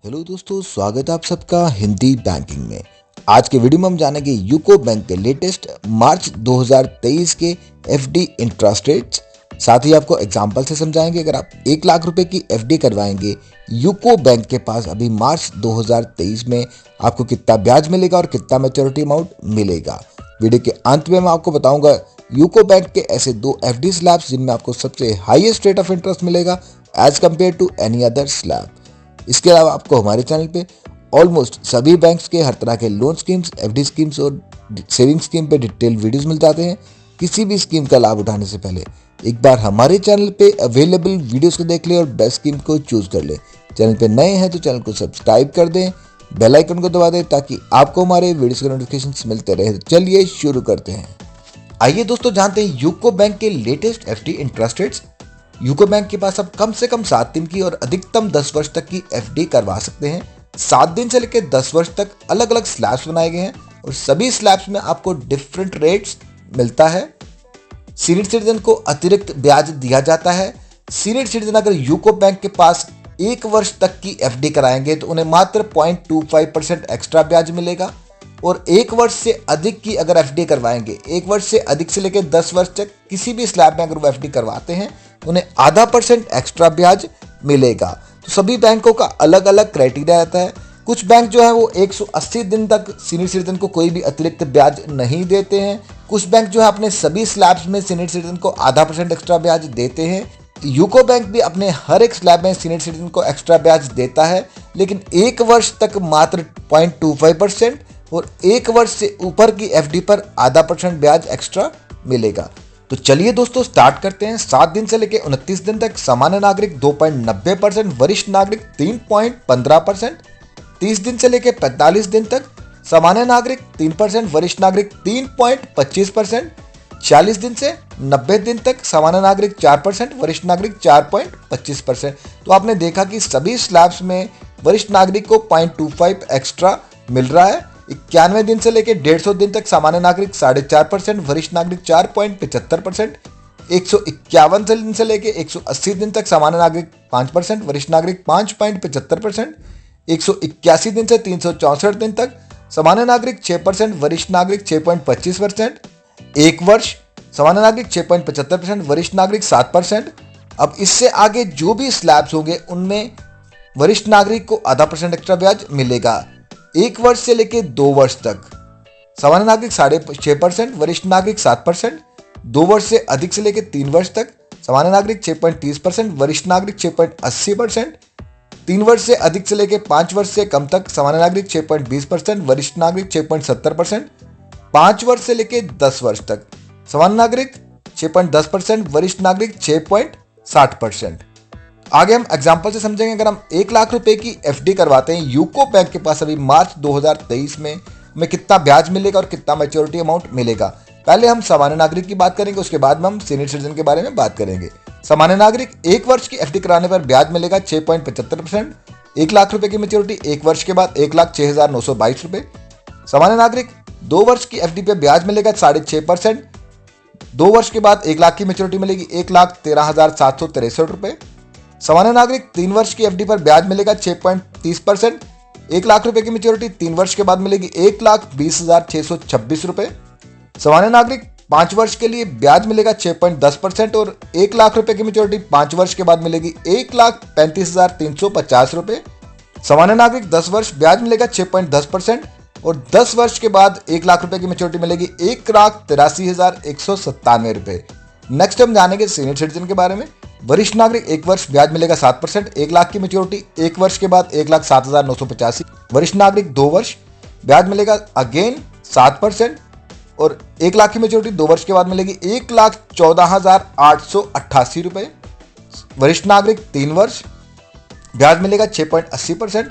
Hello दोस्तों, स्वागत है आप सबका हिंदी बैंकिंग में। आज के वीडियो में हम जानेंगे यूको बैंक के लेटेस्ट मार्च 2023 के एफडी इंटरेस्ट रेट्स। साथ ही आपको एग्जांपल से समझाएंगे अगर आप 1 लाख रुपए की एफडी करवाएंगे यूको बैंक के पास अभी मार्च 2023 में आपको कितना ब्याज मिलेगा और कितना मैच्योरिटी अमाउंट मिलेगा। वीडियो के अंत में मैं आपको बताऊंगा यूको बैंक के ऐसे दो एफडी स्लैब्स जिनमें आपको सबसे हाईएस्ट रेट ऑफ इंटरेस्ट मिलेगा as compare to any other slab. इसके अलावा आपको हमारे चैनल पे ऑलमोस्ट सभी बैंक्स के हर तरह के लोन स्कीम्स, एफडी स्कीम्स और सेविंग स्कीम पे डिटेल वीडियोस मिल जाते हैं। किसी भी स्कीम का लाभ उठाने से पहले एक बार हमारे चैनल पे अवेलेबल वीडियोस को देख ले और बेस्ट स्कीम को चूज कर ले। चैनल पे नए हैं तो चैनल को सब्सक्राइब कर दें, बेल आइकन को दबा दें ताकि आपको हमारे वीडियोस के नोटिफिकेशंस मिलते रहे। तो चलिए शुरू करते हैं। आइए दोस्तों जानते हैं यूको बैंक के latest FD interest rates. UCO bank के पास आप कम से कम 7 दिन की और अधिकतम 10 वर्ष तक की एफडी करवा सकते हैं। 7 दिन से लेकर 10 वर्ष तक अलग अलग स्लैब्स बनाए गए हैं और सभी स्लैब्स में आपको डिफरेंट रेट्स मिलता है। सीनियर सिटीजन को अतिरिक्त ब्याज दिया जाता है। सीनियर सिटीजन अगर यूको बैंक के पास 1 वर्ष तक की एफडी कराएंगे तो उन्हें मात्र 0.25% एक्स्ट्रा ब्याज मिलेगा और 1 वर्ष से अधिक की अगर एफडी करवाएंगे, 1 वर्ष से अधिक से लेकर 10 वर्ष तक किसी भी स्लैब में अगर वो एफडी करवाते हैं उन्हें ½ % एक्स्ट्रा ब्याज मिलेगा। तो सभी बैंकों का अलग अलग क्राइटेरिया रहता है। कुछ बैंक जो है वो 180 दिन तक सीनियर सिटीजन को कोई भी अतिरिक्त ब्याज नहीं देते हैं। कुछ बैंक जो है अपने सभी स्लैब्स में सीनियर सिटीजन को ½ % एक्स्ट्रा ब्याज देते हैं। यूको बैंक भी अपने हर एक स्लैब में सीनियर सिटीजन को एक्स्ट्रा ब्याज देता है, लेकिन 1 वर्ष तक मात्र 0.25% और 1 वर्ष से ऊपर की एफडी पर ½ % ब्याज एक्स्ट्रा मिलेगा। तो चलिए दोस्तों स्टार्ट करते हैं। 7 दिन से लेकर 29 दिन तक सामान्य नागरिक 2.90%, वरिष्ठ नागरिक 3.15%। 30 दिन से लेकर 45 दिन तक सामान्य नागरिक 3%, वरिष्ठ नागरिक 3.25%। 40 दिन से 90 दिन तक सामान्य नागरिक 4%, वरिष्ठ नागरिक 4.25%। तो आपने देखा कि सभी स्लैब्स में वरिष्ठ नागरिक को 0.25 एक्स्ट्रा मिल रहा है। 91 दिन से लेकर 150 दिन तक सामान्य नागरिक 4.5%, वरिष्ठ नागरिक 4.75%। 151 दिन से लेकर 180 दिन तक सामान्य नागरिक 5%, वरिष्ठ नागरिक 5.75%। 181 दिन से 364 दिन तक सामान्य नागरिक 6%, वरिष्ठ नागरिक 6.25%। 1 वर्ष सामान्य नागरिक 6.75%, वरिष्ठ नागरिक 7%। अब इससे आगे जो भी स्लैब्स होंगे उनमें वरिष्ठ नागरिक को ½ % एक्स्ट्रा ब्याज मिलेगा। 1 वर्ष से लेकर 2 वर्ष तक सामान्य नागरिक 6.5%, वरिष्ठ नागरिक 7%। 2 वर्ष से अधिक से लेकर 3 वर्ष तक सामान्य नागरिक 6.30%, वरिष्ठ नागरिक 6.80%। 3 वर्ष से अधिक से लेकर 5 वर्ष से कम तक सामान्य नागरिक 6.20%, वरिष्ठ नागरिक 6.70%। 5 वर्ष से लेकर 10 वर्ष तक सामान्य नागरिक 6.10%, वरिष्ठ नागरिक 6.60%। आगे हम एग्जांपल से समझेंगे। अगर हम 1 लाख रुपए की एफडी करवाते हैं यूको बैंक के पास अभी मार्च 2023 में हमें कितना ब्याज मिलेगा और कितना मैच्योरिटी अमाउंट मिलेगा। पहले हम सामान्य नागरिक की बात करेंगे, उसके बाद में हम सीनियर सिटीजन के बारे में बात करेंगे। सामान्य नागरिक 1 वर्ष की एफडी कराने पर ब्याज मिलेगा 6.75%। 1 लाख रुपए की मैच्योरिटी 1 वर्ष के बाद 1,06,922 रुपए। सामान्य नागरिक 2 वर्ष की एफडी पे ब्याज मिलेगा 6.5%। 2 वर्ष के बाद 1 लाख की मैच्योरिटी मिलेगी 1,13,763 रुपए। सामान्य नागरिक 3 वर्ष की एफडी पर ब्याज मिलेगा 6.30%। 1 लाख रुपए की मैच्योरिटी 3 वर्ष के बाद मिलेगी 1,20,626 रुपए। सामान्य नागरिक 5 वर्ष के लिए ब्याज मिलेगा 6.10% और 1 लाख रुपए की मैच्योरिटी 5 वर्ष के बाद मिलेगी 1,35,350 रुपए। सामान्य नागरिक 10 वर्ष ब्याज मिलेगा 6.10% और 10 वर्ष के बाद 1 लाख रुपए की मैच्योरिटी मिलेगी 1,83,197 रुपए। नेक्स्ट हम जानेंगे सीनियर सिटीजन के बारे में। वरिष्ठ नागरिक 1 वर्ष ब्याज मिलेगा 7%, 1 लाख की मैच्योरिटी 1 वर्ष के बाद 1,07,985। वरिष्ठ नागरिक 2 वर्ष ब्याज मिलेगा अगेन 7% और 1 लाख की मैच्योरिटी 2 वर्ष के बाद मिलेगी 1,14,888 रुपए। वरिष्ठ नागरिक 3 वर्ष ब्याज मिलेगा 6.80%।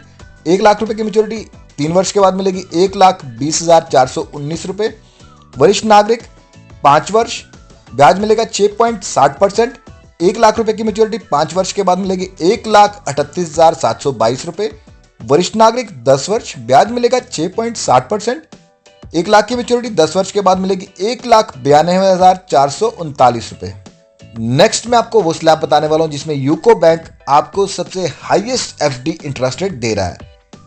1 लाख रुपए की मैच्योरिटी 3 वर्ष के बाद मिलेगी 1,20,419 रुपए। वरिष्ठ नागरिक 5 वर्ष ब्याज मिलेगा 6.60%। 1 लाख रुपए की मैच्योरिटी 5 वर्ष के बाद मिलेगी 1,38,722 रुपए। वरिष्ठ नागरिक 10 वर्ष ब्याज मिलेगा 6.60%। 1 लाख की मैच्योरिटी 10 वर्ष के बाद मिलेगी 1,92,439 रुपए। नेक्स्ट मैं आपको वो स्लैब बताने वाला हूं जिसमें यूको बैंक आपको सबसे हाईएस्ट एफडी इंटरेस्ट रेट दे रहा है।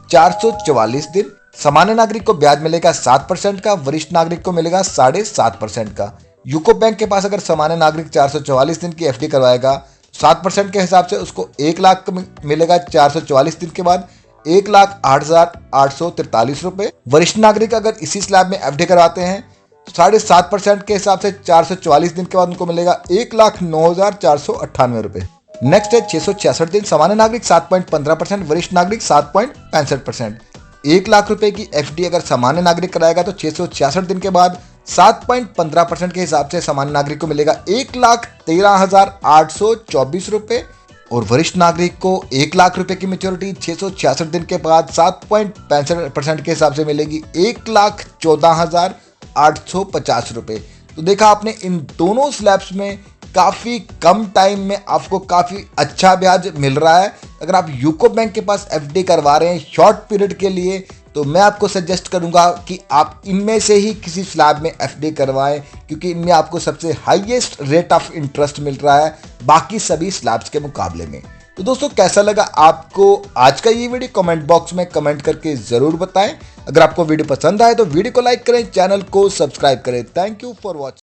444 दिन, सामान्य नागरिक को ब्याज मिलेगा 7% का, वरिष्ठ नागरिक को मिलेगा 7.5% का। यूको बैंक के पास अगर सामान्य नागरिक 444 दिन की एफडी करवाएगा, 7% के हिसाब से उसको 1 लाख मिलेगा 444 दिन के बाद, 1,08,843 रुपए। वरिष्ठ नागरिक अगर इसी स्लैब में एफडी करवाते हैं 7.5% के हिसाब से 444 दिन के बाद उनको मिलेगा 1,09,498 रुपए। नेक्स्ट है 666 दिन, सामान्य नागरिक 7.15%, वरिष्ठ नागरिक 7.65%। 1 लाख रुपए की एफडी अगर सामान्य नागरिक कराएगा तो 666 दिन के बाद 7.15% के हिसाब से सामान्य नागरिक को मिलेगा 1,13,824 रुपए और वरिष्ठ नागरिक को 1 लाख रुपए की मेच्योरिटी 666 दिन के बाद 7.65% के हिसाब से मिलेगी 1,14,850 रुपए। तो देखा आपने इन दोनों स्लैब्स में काफ़ी कम टाइम में आपको काफ़ी अच्छा ब्याज मिल रहा है। अगर आप यूको बैंक के पास एफडी करवा रहे हैं शॉर्ट पीरियड के लिए तो मैं आपको सजेस्ट करूंगा कि आप इनमें से ही किसी स्लैब में एफडी करवाएं, क्योंकि इनमें आपको सबसे हाईएस्ट रेट ऑफ इंटरेस्ट मिल रहा है बाकी सभी स्लैब्स के मुकाबले में। तो दोस्तों कैसा लगा आपको आज का ये वीडियो, कमेंट बॉक्स में कमेंट करके ज़रूर बताएं। अगर आपको वीडियो पसंद आए तो वीडियो को लाइक करें, चैनल को सब्सक्राइब करें। Thank you for watching.